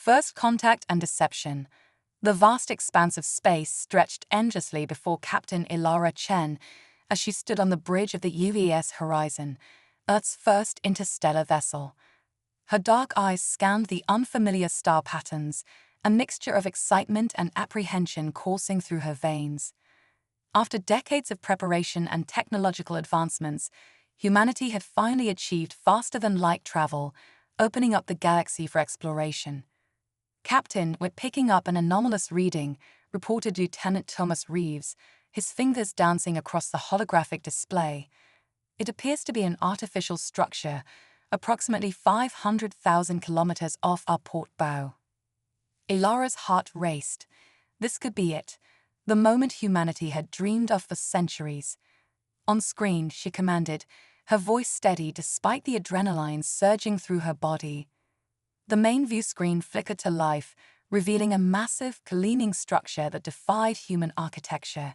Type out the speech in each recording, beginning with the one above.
First contact and deception. The vast expanse of space stretched endlessly before Captain Ilara Chen as she stood on the bridge of the UVS Horizon, Earth's first interstellar vessel. Her dark eyes scanned the unfamiliar star patterns, a mixture of excitement and apprehension coursing through her veins. After decades of preparation and technological advancements, humanity had finally achieved faster-than-light travel, opening up the galaxy for exploration. "Captain, we're picking up an anomalous reading," reported Lieutenant Thomas Reeves, his fingers dancing across the holographic display. "It appears to be an artificial structure, approximately 500,000 kilometers off our port bow." Ilara's heart raced. This could be it, the moment humanity had dreamed of for centuries. On screen, she commanded, her voice steady despite the adrenaline surging through her body. The main view screen flickered to life, revealing a massive, gleaming structure that defied human architecture.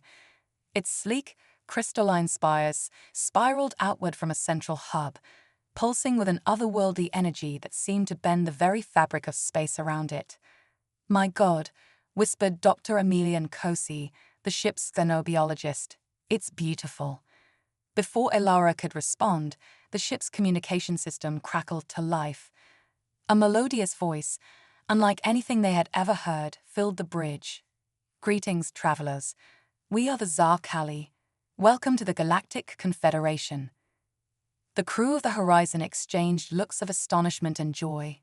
Its sleek, crystalline spires spiraled outward from a central hub, pulsing with an otherworldly energy that seemed to bend the very fabric of space around it. "My God," whispered Dr. Emilian Cosi, the ship's xenobiologist, "it's beautiful." Before Ilara could respond, the ship's communication system crackled to life. A melodious voice, unlike anything they had ever heard, filled the bridge. "Greetings, travelers. We are the Tsar Kali. Welcome to the Galactic Confederation." The crew of the Horizon exchanged looks of astonishment and joy.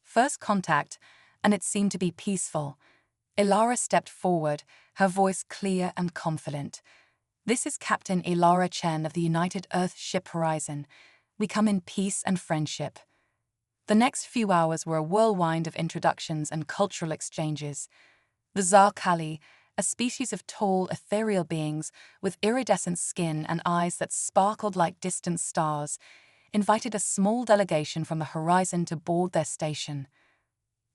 First contact, and it seemed to be peaceful. Ilara stepped forward, her voice clear and confident. "This is Captain Ilara Chen of the United Earth Ship Horizon. We come in peace and friendship." The next few hours were a whirlwind of introductions and cultural exchanges. The Tsar Kali, a species of tall, ethereal beings with iridescent skin and eyes that sparkled like distant stars, invited a small delegation from the Horizon to board their station.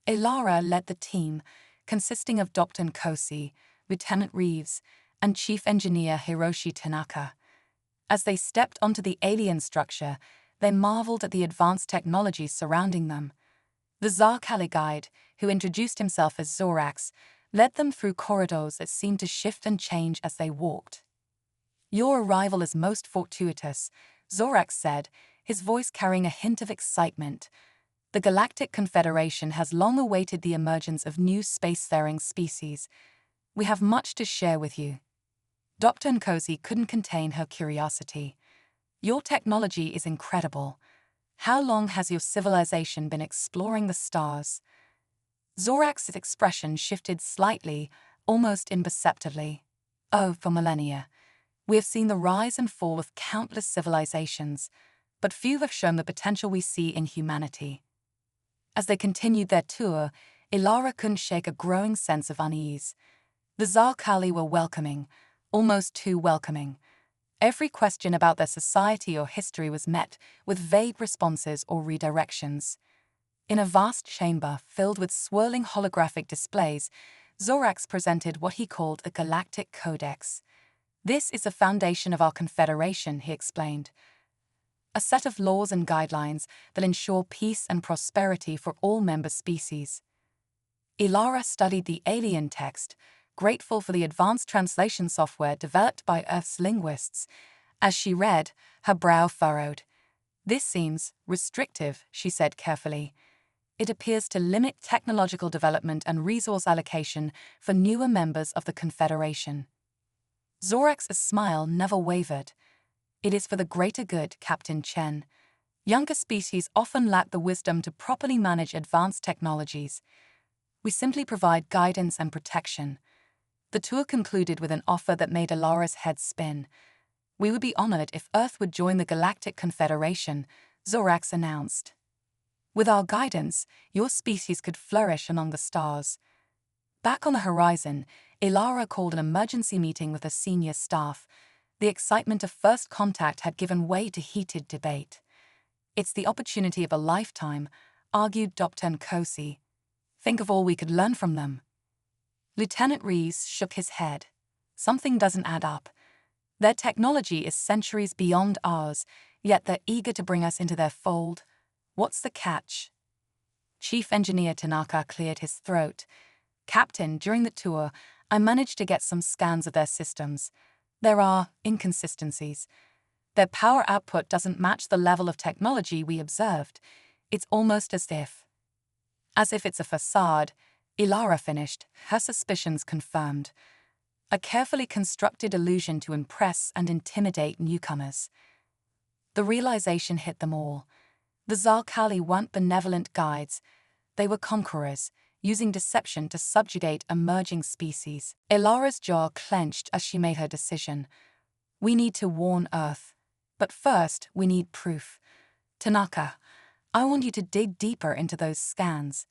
Ilara led the team, consisting of Dr. Nkosi, Lieutenant Reeves, and Chief Engineer Hiroshi Tanaka. As they stepped onto the alien structure, they marveled at the advanced technology surrounding them. The Tsar Kali guide, who introduced himself as Zorax, led them through corridors that seemed to shift and change as they walked. "Your arrival is most fortuitous," Zorax said, his voice carrying a hint of excitement. "The Galactic Confederation has long awaited the emergence of new spacefaring species. We have much to share with you." Dr. Nkosi couldn't contain her curiosity. "Your technology is incredible. How long has your civilization been exploring the stars?" Zorax's expression shifted slightly, almost imperceptibly. "Oh, for millennia. We have seen the rise and fall of countless civilizations, but few have shown the potential we see in humanity." As they continued their tour, Ilara couldn't shake a growing sense of unease. The Tsar Kali were welcoming, almost too welcoming. Every question about their society or history was met with vague responses or redirections. In a vast chamber filled with swirling holographic displays, Zorax presented what he called a galactic codex. "This is the foundation of our confederation," he explained. "A set of laws and guidelines that ensure peace and prosperity for all member species." Ilara studied the alien text, grateful for the advanced translation software developed by Earth's linguists. As she read, her brow furrowed. "This seems restrictive," she said carefully. "It appears to limit technological development and resource allocation for newer members of the Confederation." Zorax's smile never wavered. "It is for the greater good, Captain Chen. Younger species often lack the wisdom to properly manage advanced technologies. We simply provide guidance and protection." The tour concluded with an offer that made Ilara's head spin. "We would be honored if Earth would join the Galactic Confederation," Zorax announced. "With our guidance, your species could flourish among the stars." Back on the Horizon, Ilara called an emergency meeting with the senior staff. The excitement of first contact had given way to heated debate. "It's the opportunity of a lifetime," argued Dr. Nkosi. "Think of all we could learn from them." Lieutenant Reeves shook his head. "Something doesn't add up. Their technology is centuries beyond ours, yet they're eager to bring us into their fold. What's the catch?" Chief Engineer Tanaka cleared his throat. Captain, during the tour, I managed to get some scans of their systems. There are inconsistencies. Their power output doesn't match the level of technology we observed. It's almost as if it's a facade. Ilara finished, her suspicions confirmed. A carefully constructed illusion to impress and intimidate newcomers. The realization hit them all. The Zarkali weren't benevolent guides. They were conquerors, using deception to subjugate emerging species. Ilara's jaw clenched as she made her decision. We need to warn Earth. But first, we need proof. Tanaka, I want you to dig deeper into those scans.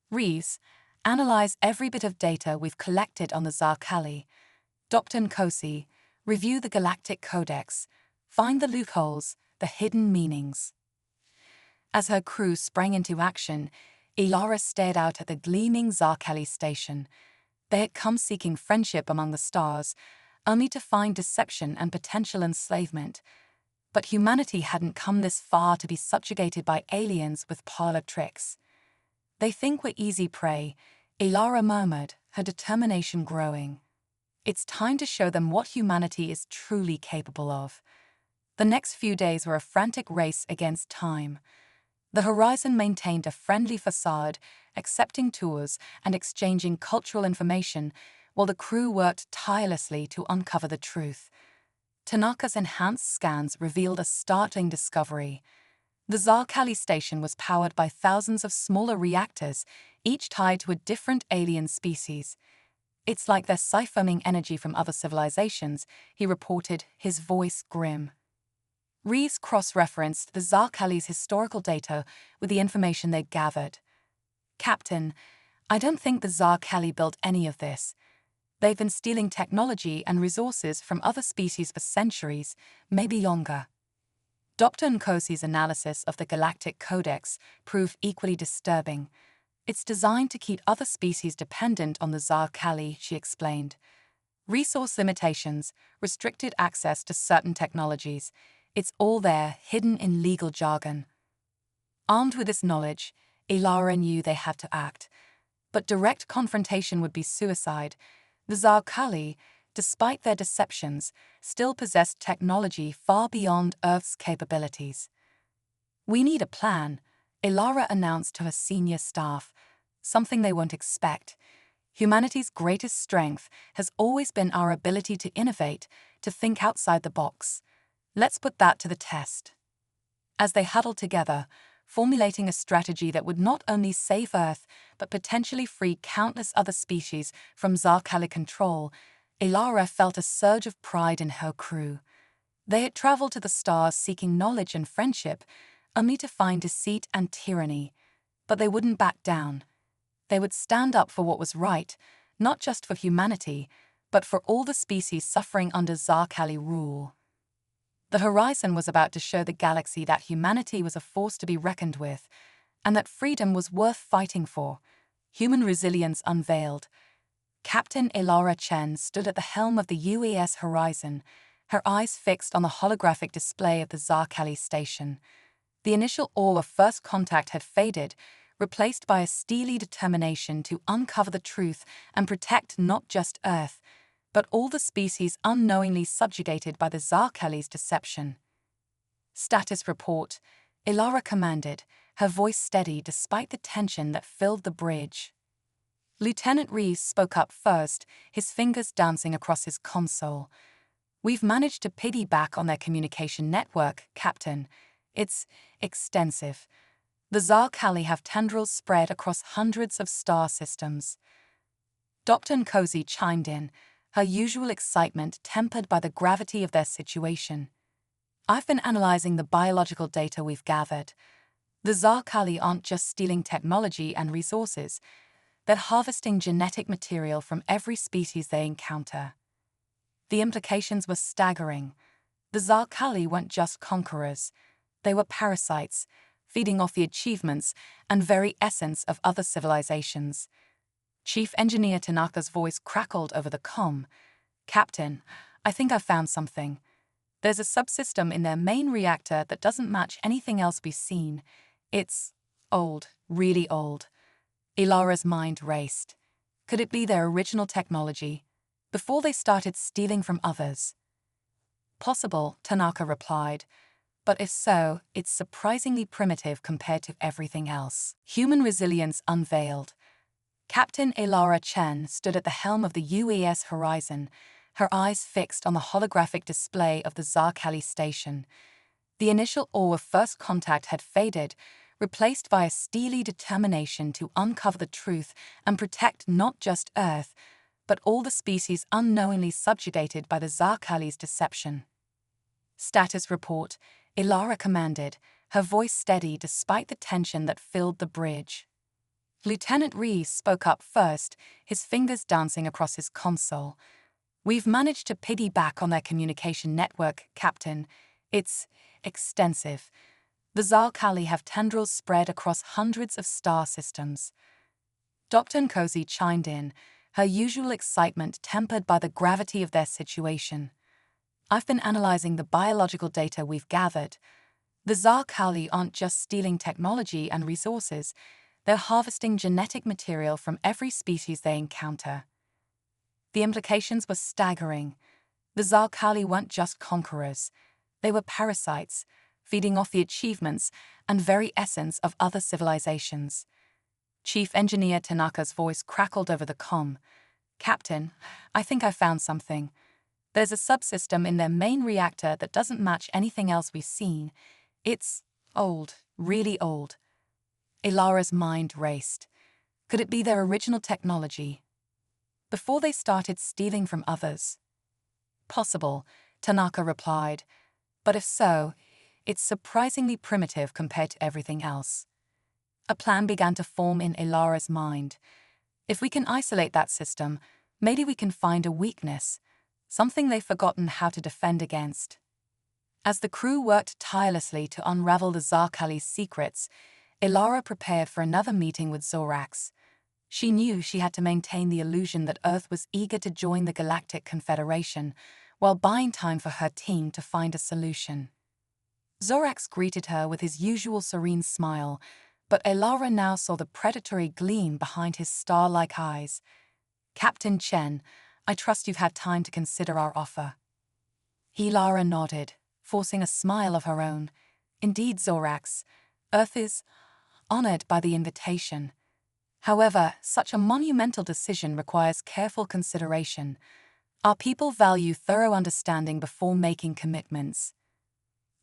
Reeves, analyze every bit of data we've collected on the Zarkali. Dr. Nkosi, review the Galactic Codex. Find the loopholes, the hidden meanings. As her crew sprang into action, Ilara stared out at the gleaming Zarkali station. They had come seeking friendship among the stars, only to find deception and potential enslavement. But humanity hadn't come this far to be subjugated by aliens with parlor tricks. They think we're easy prey, Ilara murmured, her determination growing. It's time to show them what humanity is truly capable of. The next few days were a frantic race against time. The Horizon maintained a friendly facade, accepting tours and exchanging cultural information, while the crew worked tirelessly to uncover the truth. Tanaka's enhanced scans revealed a startling discovery. The Zarkali station was powered by thousands of smaller reactors, each tied to a different alien species. It's like they're siphoning energy from other civilizations, he reported, his voice grim. Reeves cross-referenced the Zarkali's historical data with the information they'd gathered. Captain, I don't think the Zarkali built any of this. They've been stealing technology and resources from other species for centuries, maybe longer. Dr. Nkosi's analysis of the Galactic Codex proved equally disturbing. It's designed to keep other species dependent on the Zarkali, she explained. Resource limitations, restricted access to certain technologies. It's all there, hidden in legal jargon. Armed with this knowledge, Ilara knew they had to act. But direct confrontation would be suicide. The Zarkali, despite their deceptions, still possessed technology far beyond Earth's capabilities. We need a plan, Ilara announced to her senior staff, something they won't expect. Humanity's greatest strength has always been our ability to innovate, to think outside the box. Let's put that to the test. As they huddled together, formulating a strategy that would not only save Earth, but potentially free countless other species from Zarkali control, Ilara felt a surge of pride in her crew. They had traveled to the stars seeking knowledge and friendship, only to find deceit and tyranny. But they wouldn't back down. They would stand up for what was right, not just for humanity, but for all the species suffering under Zarkali rule. The Horizon was about to show the galaxy that humanity was a force to be reckoned with, and that freedom was worth fighting for. Human resilience unveiled. Captain Ilara Chen stood at the helm of the UES Horizon, her eyes fixed on the holographic display of the Zarkali station. The initial awe of first contact had faded, replaced by a steely determination to uncover the truth and protect not just Earth, but all the species unknowingly subjugated by the Zarkali's deception. Status report, Ilara commanded, her voice steady despite the tension that filled the bridge. Lieutenant Reeves spoke up first, his fingers dancing across his console. We've managed to piggyback on their communication network, Captain. It's extensive. The Zarkali have tendrils spread across hundreds of star systems. Dr. Nkosi chimed in, her usual excitement tempered by the gravity of their situation. I've been analyzing the biological data we've gathered. The Zarkali aren't just stealing technology and resources, they're harvesting genetic material from every species they encounter. The implications were staggering. The Zarkali weren't just conquerors, they were parasites, feeding off the achievements and very essence of other civilizations. Chief Engineer Tanaka's voice crackled over the comm. Captain, I think I've found something. There's a subsystem in their main reactor that doesn't match anything else we've seen. It's old, really old. Ilara's mind raced. Could it be their original technology, before they started stealing from others? Possible, Tanaka replied, but if so, it's surprisingly primitive compared to everything else. Human resilience unveiled. Captain Ilara Chen stood at the helm of the UES Horizon, her eyes fixed on the holographic display of the Zarkali station. The initial awe of first contact had faded, replaced by a steely determination to uncover the truth and protect not just Earth, but all the species unknowingly subjugated by the Zarkali's deception. Status report, Ilara commanded, her voice steady despite the tension that filled the bridge. Lieutenant Rees spoke up first, his fingers dancing across his console. "We've managed to piggyback on their communication network, Captain. It's extensive. The Zarkali have tendrils spread across hundreds of star systems." Dr. Nkosi chimed in, her usual excitement tempered by the gravity of their situation. "I've been analyzing the biological data we've gathered. The Zarkali aren't just stealing technology and resources, they're harvesting genetic material from every species they encounter." The implications were staggering. The Zarkali weren't just conquerors. They were parasites, feeding off the achievements and very essence of other civilizations. Chief Engineer Tanaka's voice crackled over the comm. "Captain, I think I found something. There's a subsystem in their main reactor that doesn't match anything else we've seen. It's old, really old." Ilara's mind raced. Could it be their original technology, before they started stealing from others? Possible, Tanaka replied, but if so, it's surprisingly primitive compared to everything else. A plan began to form in Ilara's mind. If we can isolate that system, maybe we can find a weakness, something they've forgotten how to defend against. As the crew worked tirelessly to unravel the Zarkali's secrets, Ilara prepared for another meeting with Zorax. She knew she had to maintain the illusion that Earth was eager to join the Galactic Confederation, while buying time for her team to find a solution. Zorax greeted her with his usual serene smile, but Ilara now saw the predatory gleam behind his star-like eyes. "Captain Chen, I trust you've had time to consider our offer." Ilara nodded, forcing a smile of her own. "Indeed, Zorax, Earth is honored by the invitation. However, such a monumental decision requires careful consideration. Our people value thorough understanding before making commitments."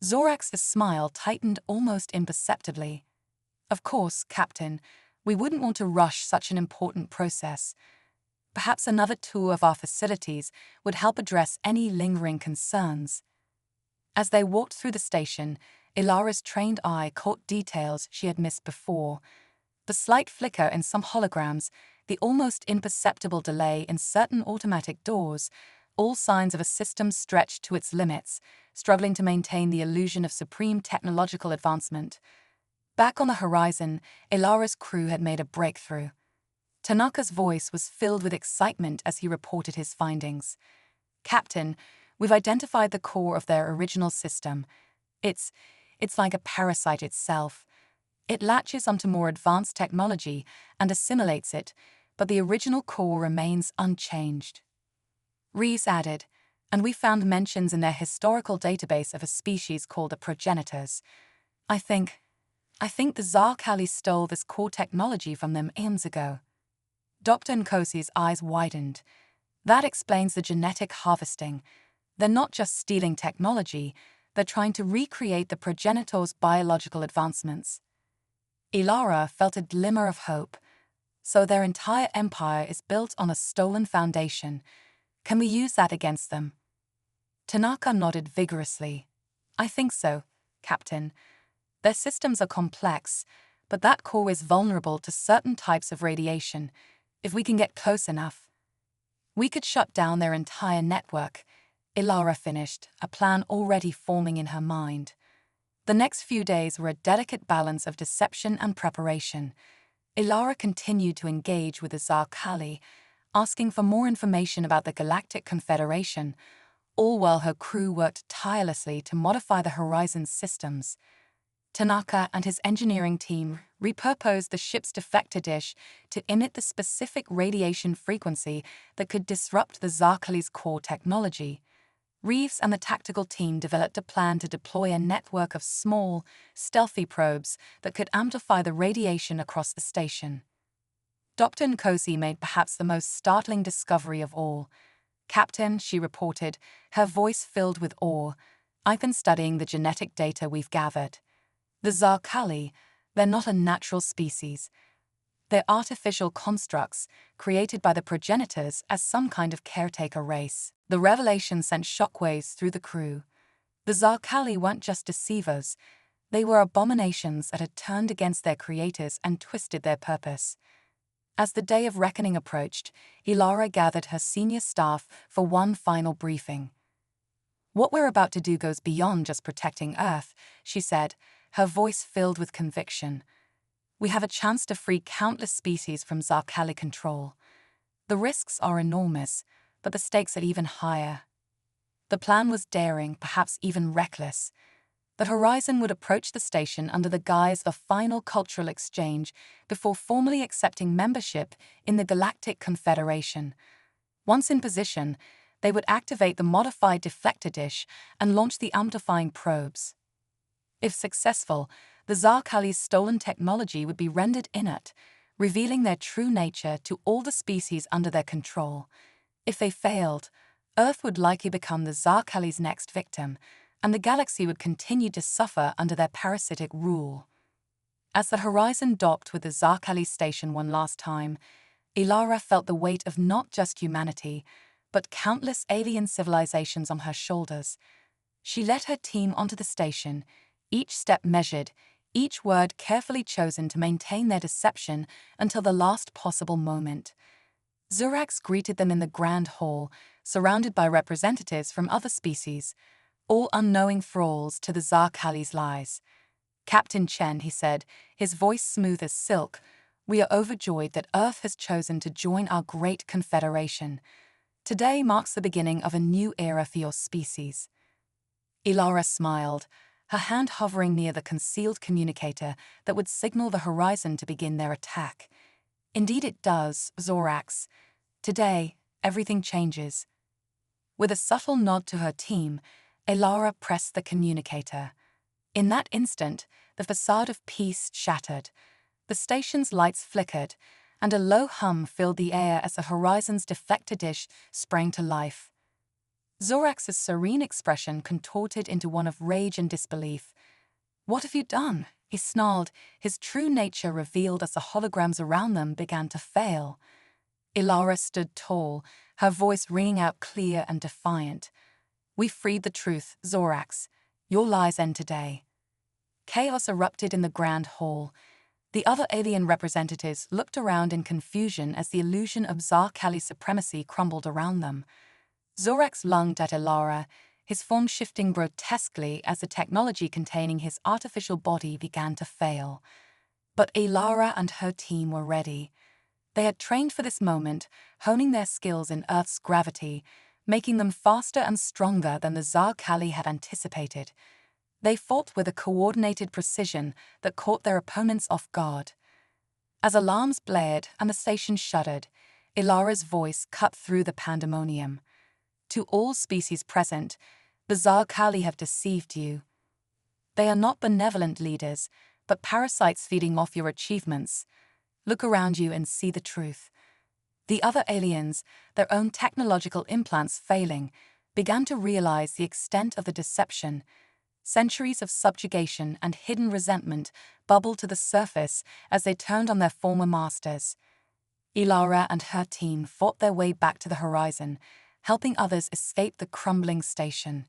Zorax's smile tightened almost imperceptibly. "Of course, Captain, we wouldn't want to rush such an important process. Perhaps another tour of our facilities would help address any lingering concerns." As they walked through the station, Ilara's trained eye caught details she had missed before. The slight flicker in some holograms, the almost imperceptible delay in certain automatic doors, all signs of a system stretched to its limits, struggling to maintain the illusion of supreme technological advancement. Back on the horizon, Ilara's crew had made a breakthrough. Tanaka's voice was filled with excitement as he reported his findings. "Captain, we've identified the core of their original system. It's like a parasite itself. It latches onto more advanced technology and assimilates it, but the original core remains unchanged." Rees added, "And we found mentions in their historical database of a species called the progenitors. I think the Zarkali stole this core technology from them eons ago." Dr. Nkosi's eyes widened. "That explains the genetic harvesting. They're not just stealing technology, they're trying to recreate the progenitors' biological advancements." Ilara felt a glimmer of hope. So their entire empire is built on a stolen foundation. Can we use that against them? Tanaka nodded vigorously. "I think so, Captain. Their systems are complex, but that core is vulnerable to certain types of radiation. If we can get close enough, we could shut down their entire network." Ilara finished, a plan already forming in her mind. The next few days were a delicate balance of deception and preparation. Ilara continued to engage with the Zarkali, asking for more information about the Galactic Confederation, all while her crew worked tirelessly to modify the Horizon's systems. Tanaka and his engineering team repurposed the ship's deflector dish to emit the specific radiation frequency that could disrupt the Zarkali's core technology. Reeves and the tactical team developed a plan to deploy a network of small, stealthy probes that could amplify the radiation across the station. Dr. Nkosi made perhaps the most startling discovery of all. "Captain," she reported, her voice filled with awe, "I've been studying the genetic data we've gathered. The Zarkali, they're not a natural species. They're artificial constructs created by the progenitors as some kind of caretaker race." The revelation sent shockwaves through the crew. The Zarkali weren't just deceivers, they were abominations that had turned against their creators and twisted their purpose. As the day of reckoning approached, Ilara gathered her senior staff for one final briefing. "What we're about to do goes beyond just protecting Earth," she said, her voice filled with conviction. "We have a chance to free countless species from Zarkali control. The risks are enormous, but the stakes are even higher." The plan was daring, perhaps even reckless. The Horizon would approach the station under the guise of a final cultural exchange before formally accepting membership in the Galactic Confederation. Once in position, they would activate the modified deflector dish and launch the amplifying probes. If successful, the Zarkali's stolen technology would be rendered inert, revealing their true nature to all the species under their control. If they failed, Earth would likely become the Zarkali's next victim, and the galaxy would continue to suffer under their parasitic rule. As the Horizon docked with the Zarkali station one last time, Ilara felt the weight of not just humanity, but countless alien civilizations on her shoulders. She led her team onto the station, each step measured, each word carefully chosen to maintain their deception until the last possible moment. Zurax greeted them in the grand hall, surrounded by representatives from other species, all unknowing thralls to the Zarkali's lies. "Captain Chen," he said, his voice smooth as silk, "we are overjoyed that Earth has chosen to join our great confederation. Today marks the beginning of a new era for your species." Ilara smiled, her hand hovering near the concealed communicator that would signal the Horizon to begin their attack. "Indeed it does, Zorax. Today, everything changes." With a subtle nod to her team, Ilara pressed the communicator. In that instant, the facade of peace shattered. The station's lights flickered, and a low hum filled the air as the Horizon's deflector dish sprang to life. Zorax's serene expression contorted into one of rage and disbelief. "What have you done?" he snarled, his true nature revealed as the holograms around them began to fail. Ilara stood tall, her voice ringing out clear and defiant. "We freed the truth, Zorax. Your lies end today." Chaos erupted in the grand hall. The other alien representatives looked around in confusion as the illusion of Zarkali supremacy crumbled around them. Zorax lunged at Ilara, his form shifting grotesquely as the technology containing his artificial body began to fail. But Ilara and her team were ready. They had trained for this moment, honing their skills in Earth's gravity, making them faster and stronger than the Zarkali had anticipated. They fought with a coordinated precision that caught their opponents off guard. As alarms blared and the station shuddered, Ilara's voice cut through the pandemonium. "To all species present, the Zarkali have deceived you. They are not benevolent leaders, but parasites feeding off your achievements. Look around you and see the truth." The other aliens, their own technological implants failing, began to realize the extent of the deception. Centuries of subjugation and hidden resentment bubbled to the surface as they turned on their former masters. Ilara and her team fought their way back to the Horizon, helping others escape the crumbling station.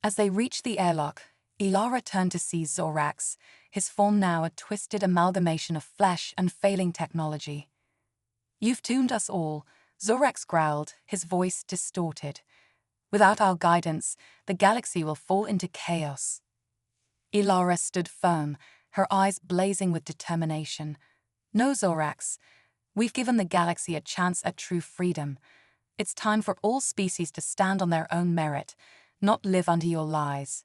As they reached the airlock, Ilara turned to see Zorax, his form now a twisted amalgamation of flesh and failing technology. "You've doomed us all," Zorax growled, his voice distorted. "Without our guidance, the galaxy will fall into chaos." Ilara stood firm, her eyes blazing with determination. "No, Zorax. We've given the galaxy a chance at true freedom. It's time for all species to stand on their own merit, not live under your lies."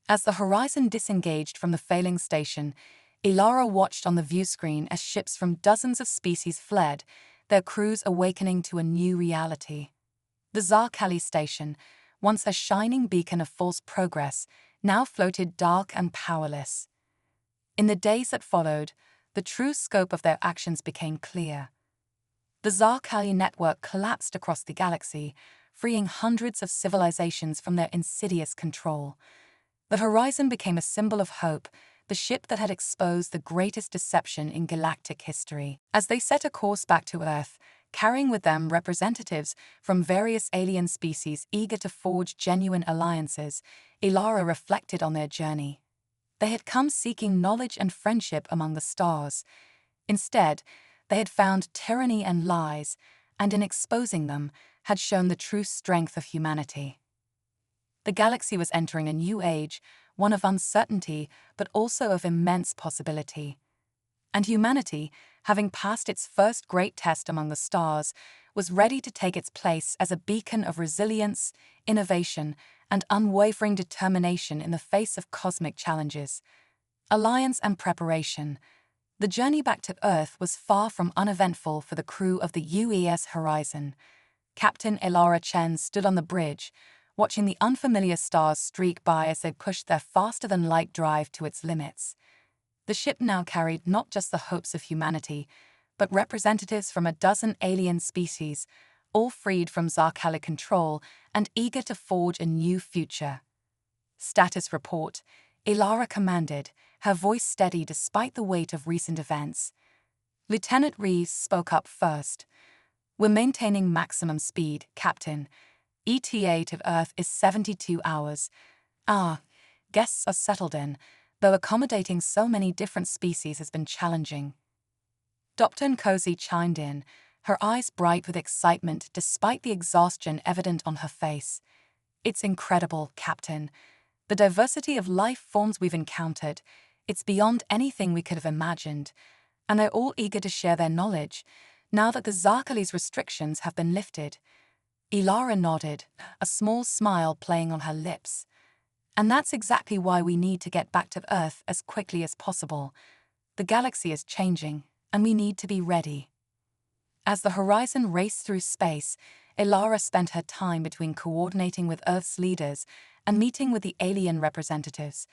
As the horizon disengaged from the failing station, Ilara watched on the viewscreen as ships from dozens of species fled, their crews awakening to a new reality. The Zarkali station, once a shining beacon of false progress, now floated dark and powerless. In the days that followed, the true scope of their actions became clear. The Zarkali network collapsed across the galaxy, freeing hundreds of civilizations from their insidious control. The horizon became a symbol of hope, the ship that had exposed the greatest deception in galactic history. As they set a course back to Earth, carrying with them representatives from various alien species eager to forge genuine alliances, Ilara reflected on their journey. They had come seeking knowledge and friendship among the stars. Instead, they had found tyranny and lies, and in exposing them, had shown the true strength of humanity. The galaxy was entering a new age, one of uncertainty, but also of immense possibility. And humanity, having passed its first great test among the stars, was ready to take its place as a beacon of resilience, innovation, and unwavering determination in the face of cosmic challenges. Alliance and preparation. The journey back to Earth was far from uneventful for the crew of the UES Horizon. Captain Ilara Chen stood on the bridge, watching the unfamiliar stars streak by as they pushed their faster-than-light drive to its limits. The ship now carried not just the hopes of humanity, but representatives from a dozen alien species, all freed from Zarkali control and eager to forge a new future. Status report, Ilara commanded, her voice steady despite the weight of recent events. Lieutenant Reeves spoke up first. "We're maintaining maximum speed, Captain. ETA to Earth is 72 hours. Guests are settled in, though accommodating so many different species has been challenging." Dr. Nkosi chimed in, her eyes bright with excitement despite the exhaustion evident on her face. "It's incredible, Captain. The diversity of life forms we've encountered, it's beyond anything we could have imagined, and they're all eager to share their knowledge, now that the Zarkali's restrictions have been lifted." Ilara nodded, a small smile playing on her lips. "And that's exactly why we need to get back to Earth as quickly as possible. The galaxy is changing, and we need to be ready." As the horizon raced through space, Ilara spent her time between coordinating with Earth's leaders and meeting with the alien representatives.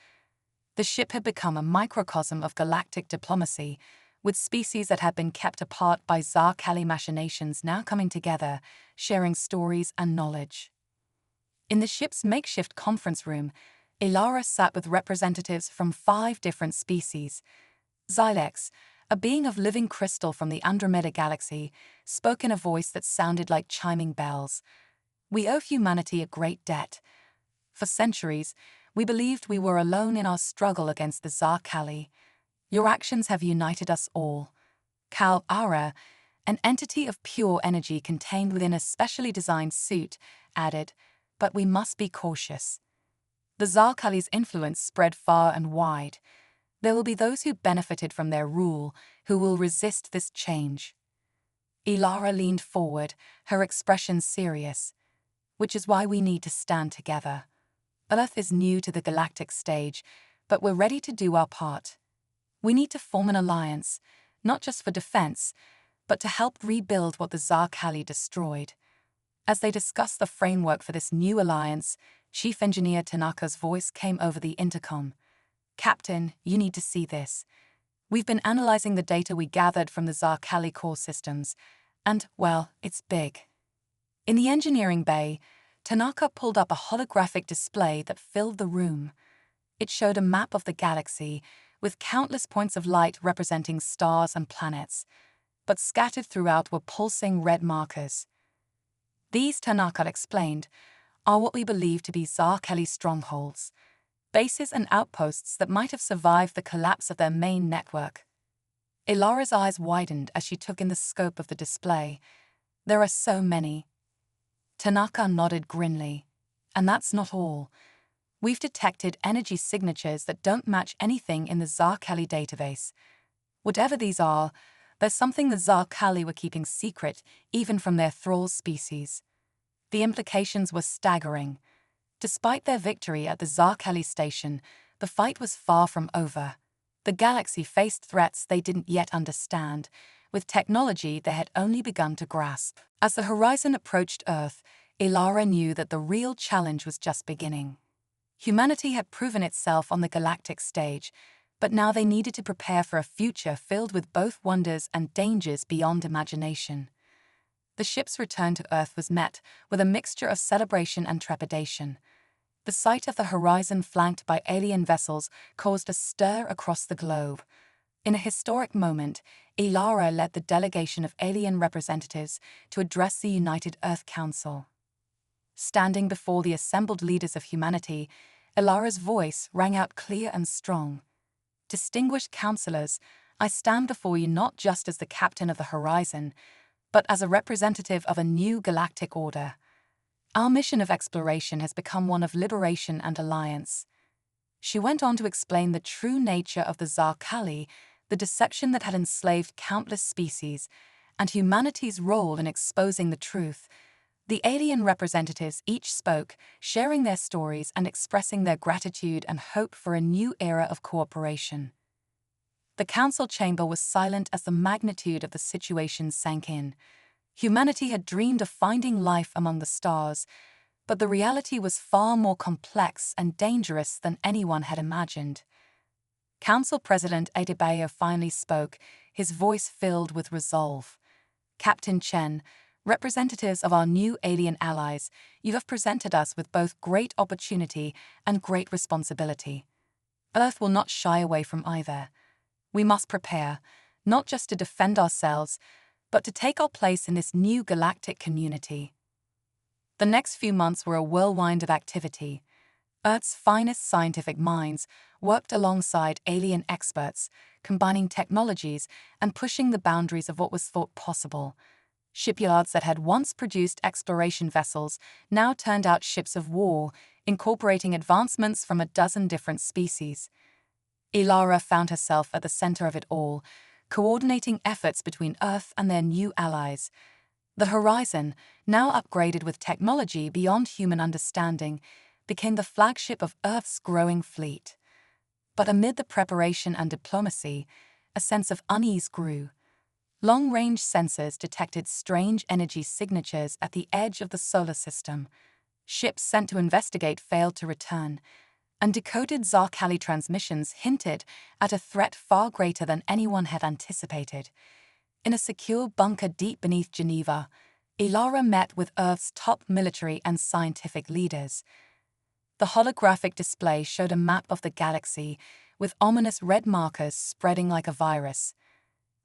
The ship had become a microcosm of galactic diplomacy, with species that had been kept apart by Zarkali machinations now coming together, sharing stories and knowledge. In the ship's makeshift conference room, Ilara sat with representatives from 5 different species. Xylex, a being of living crystal from the Andromeda galaxy, spoke in a voice that sounded like chiming bells. "We owe humanity a great debt. For centuries, we believed we were alone in our struggle against the Zarkali. Your actions have united us all." Kal Ara, an entity of pure energy contained within a specially designed suit, added, "But we must be cautious. The Zarkali's influence spread far and wide. There will be those who benefited from their rule, who will resist this change." Ilara leaned forward, her expression serious. "Which is why we need to stand together. Earth is new to the galactic stage, but we're ready to do our part. We need to form an alliance, not just for defense, but to help rebuild what the Zarkali destroyed." As they discussed the framework for this new alliance, Chief Engineer Tanaka's voice came over the intercom. "Captain, you need to see this. We've been analyzing the data we gathered from the Zarkali core systems, and, well, it's big." In the engineering bay, Tanaka pulled up a holographic display that filled the room. It showed a map of the galaxy, with countless points of light representing stars and planets, but scattered throughout were pulsing red markers. These, Tanaka explained, are what we believe to be Zarkali strongholds, bases and outposts that might have survived the collapse of their main network. Ilara's eyes widened as she took in the scope of the display. "There are so many." Tanaka nodded grimly. "And that's not all. We've detected energy signatures that don't match anything in the Zarkali database. Whatever these are, there's something the Zarkali were keeping secret, even from their thrall species." The implications were staggering. Despite their victory at the Zarkali station, the fight was far from over. The galaxy faced threats they didn't yet understand, with technology they had only begun to grasp. As the horizon approached Earth, Ilara knew that the real challenge was just beginning. Humanity had proven itself on the galactic stage, but now they needed to prepare for a future filled with both wonders and dangers beyond imagination. The ship's return to Earth was met with a mixture of celebration and trepidation. The sight of the horizon flanked by alien vessels caused a stir across the globe. In a historic moment, Ilara led the delegation of alien representatives to address the United Earth Council. Standing before the assembled leaders of humanity, Ilara's voice rang out clear and strong. "Distinguished councillors, I stand before you not just as the captain of the horizon, but as a representative of a new galactic order. Our mission of exploration has become one of liberation and alliance." She went on to explain the true nature of the Zarkali, the deception that had enslaved countless species, and humanity's role in exposing the truth. The alien representatives each spoke, sharing their stories and expressing their gratitude and hope for a new era of cooperation. The council chamber was silent as the magnitude of the situation sank in. Humanity had dreamed of finding life among the stars, but the reality was far more complex and dangerous than anyone had imagined. Council President Adebayo finally spoke, his voice filled with resolve. "Captain Chen, representatives of our new alien allies, you have presented us with both great opportunity and great responsibility. Earth will not shy away from either. We must prepare, not just to defend ourselves, but to take our place in this new galactic community." The next few months were a whirlwind of activity. Earth's finest scientific minds worked alongside alien experts, combining technologies and pushing the boundaries of what was thought possible. Shipyards that had once produced exploration vessels now turned out ships of war, incorporating advancements from a dozen different species. Ilara found herself at the center of it all, coordinating efforts between Earth and their new allies. The horizon, now upgraded with technology beyond human understanding, became the flagship of Earth's growing fleet. But amid the preparation and diplomacy, a sense of unease grew. Long-range sensors detected strange energy signatures at the edge of the solar system. Ships sent to investigate failed to return, and decoded Zarkali transmissions hinted at a threat far greater than anyone had anticipated. In a secure bunker deep beneath Geneva, Ilara met with Earth's top military and scientific leaders. The holographic display showed a map of the galaxy, with ominous red markers spreading like a virus.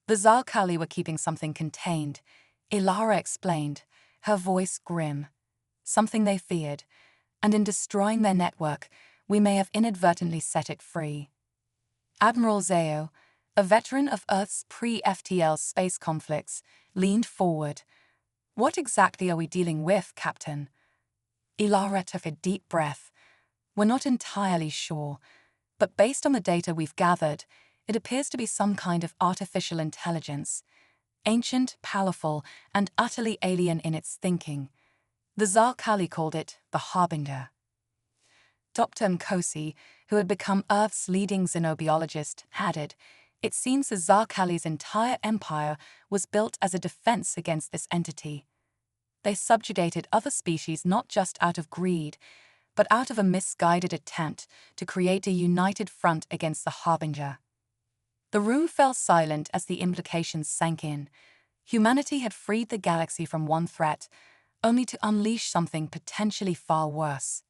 The Zarkali were keeping something contained, Ilara explained, her voice grim. Something they feared, and in destroying their network, we may have inadvertently set it free. Admiral Zhao, a veteran of Earth's pre-FTL space conflicts, leaned forward. "What exactly are we dealing with, Captain?" Ilara took a deep breath. "We're not entirely sure, but based on the data we've gathered, it appears to be some kind of artificial intelligence. Ancient, powerful, and utterly alien in its thinking. The Zarkali called it the Harbinger." Dr. Nkosi, who had become Earth's leading xenobiologist, added, "It seems the Zarkali's entire empire was built as a defense against this entity. They subjugated other species not just out of greed, but out of a misguided attempt to create a united front against the Harbinger." The room fell silent as the implications sank in. Humanity had freed the galaxy from one threat, only to unleash something potentially far worse.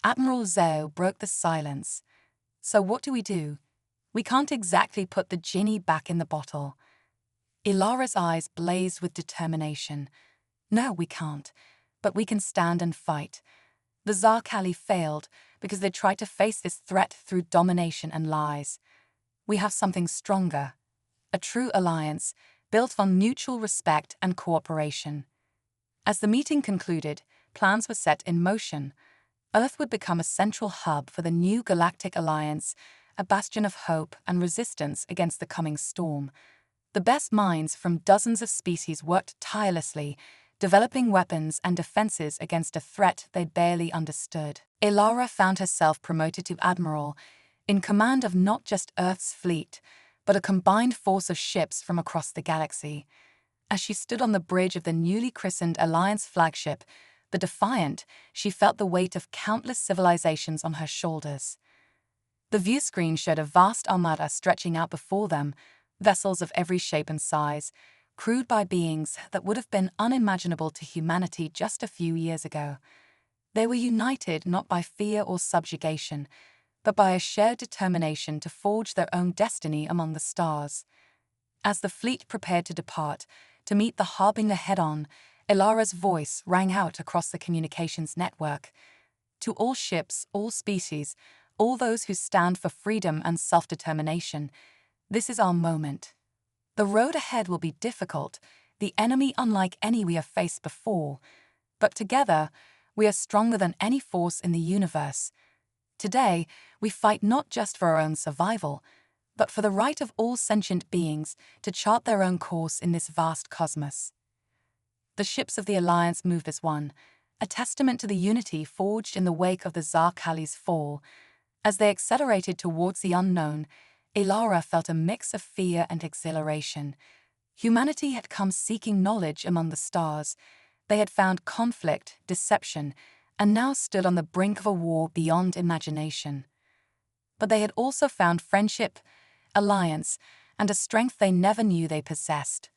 Admiral Zhao broke the silence. "So what do we do? We can't exactly put the genie back in the bottle." Ilara's eyes blazed with determination. "No, we can't, but we can stand and fight. The Zarkali failed because they tried to face this threat through domination and lies. We have something stronger, a true alliance built on mutual respect and cooperation." As the meeting concluded, plans were set in motion. Earth would become a central hub for the new galactic alliance, a bastion of hope and resistance against the coming storm. The best minds from dozens of species worked tirelessly, developing weapons and defenses against a threat they barely understood. Ilara found herself promoted to admiral, in command of not just Earth's fleet, but a combined force of ships from across the galaxy. As she stood on the bridge of the newly christened Alliance flagship, the Defiant, she felt the weight of countless civilizations on her shoulders. The viewscreen showed a vast armada stretching out before them, vessels of every shape and size, crewed by beings that would have been unimaginable to humanity just a few years ago. They were united not by fear or subjugation, but by a shared determination to forge their own destiny among the stars. As the fleet prepared to depart, to meet the Harbinger head-on, Ilara's voice rang out across the communications network. To all ships, all species, all those who stand for freedom and self-determination, this is our moment. The road ahead will be difficult, the enemy unlike any we have faced before, but together, we are stronger than any force in the universe. Today, we fight not just for our own survival, but for the right of all sentient beings to chart their own course in this vast cosmos. The ships of the Alliance moved as one, a testament to the unity forged in the wake of the Tsar Kali's fall. As they accelerated towards the unknown, Ilara felt a mix of fear and exhilaration. Humanity had come seeking knowledge among the stars. They had found conflict, deception, and now stood on the brink of a war beyond imagination. But they had also found friendship, alliance, and a strength they never knew they possessed.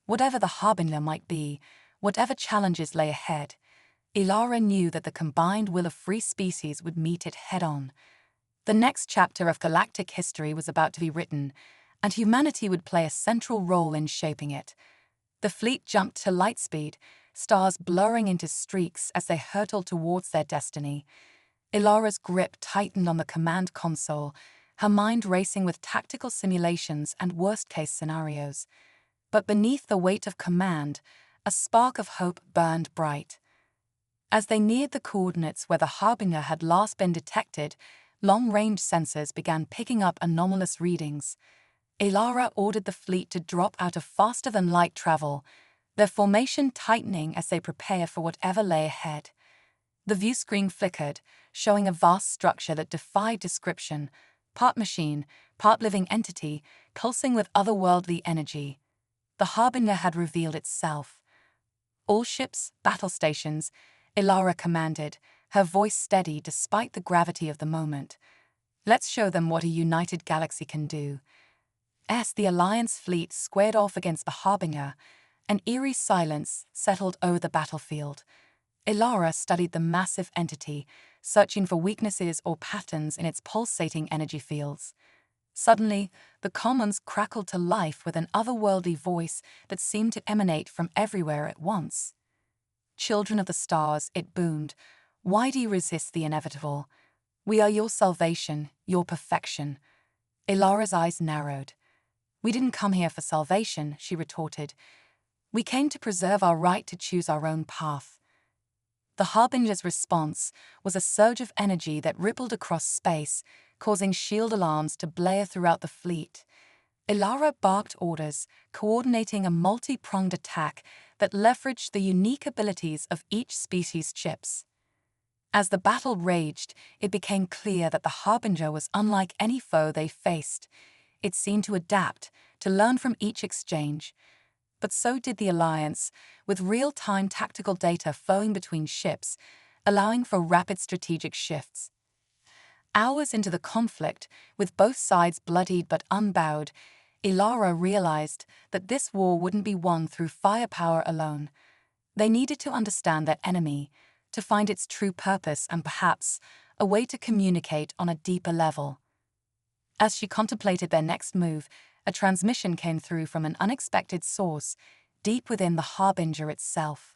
Whatever the Harbinger might be, whatever challenges lay ahead, Ilara knew that the combined will of free species would meet it head-on. The next chapter of galactic history was about to be written, and humanity would play a central role in shaping it. The fleet jumped to light speed, stars blurring into streaks as they hurtled towards their destiny. Ilara's grip tightened on the command console, her mind racing with tactical simulations and worst-case scenarios. But beneath the weight of command, a spark of hope burned bright. As they neared the coordinates where the Harbinger had last been detected, long-range sensors began picking up anomalous readings. Ilara ordered the fleet to drop out of faster-than-light travel, their formation tightening as they prepare for whatever lay ahead. The viewscreen flickered, showing a vast structure that defied description, part machine, part living entity, pulsing with otherworldly energy. The Harbinger had revealed itself. All ships, battle stations, Ilara commanded, her voice steady despite the gravity of the moment. Let's show them what a united galaxy can do. As the Alliance fleet squared off against the Harbinger, an eerie silence settled over the battlefield. Ilara studied the massive entity, searching for weaknesses or patterns in its pulsating energy fields. Suddenly, the commons crackled to life with an otherworldly voice that seemed to emanate from everywhere at once. Children of the stars, it boomed. Why do you resist the inevitable? We are your salvation, your perfection. Ilara's eyes narrowed. We didn't come here for salvation, she retorted. We came to preserve our right to choose our own path. The Harbinger's response was a surge of energy that rippled across space, causing shield alarms to blare throughout the fleet. Ilara barked orders, coordinating a multi-pronged attack that leveraged the unique abilities of each species' ships. As the battle raged, it became clear that the Harbinger was unlike any foe they faced. It seemed to adapt, to learn from each exchange. But so did the Alliance, with real-time tactical data flowing between ships, allowing for rapid strategic shifts. Hours into the conflict, with both sides bloodied but unbowed, Ilara realized that this war wouldn't be won through firepower alone. They needed to understand their enemy, to find its true purpose and perhaps a way to communicate on a deeper level. As she contemplated their next move, a transmission came through from an unexpected source, deep within the Harbinger itself.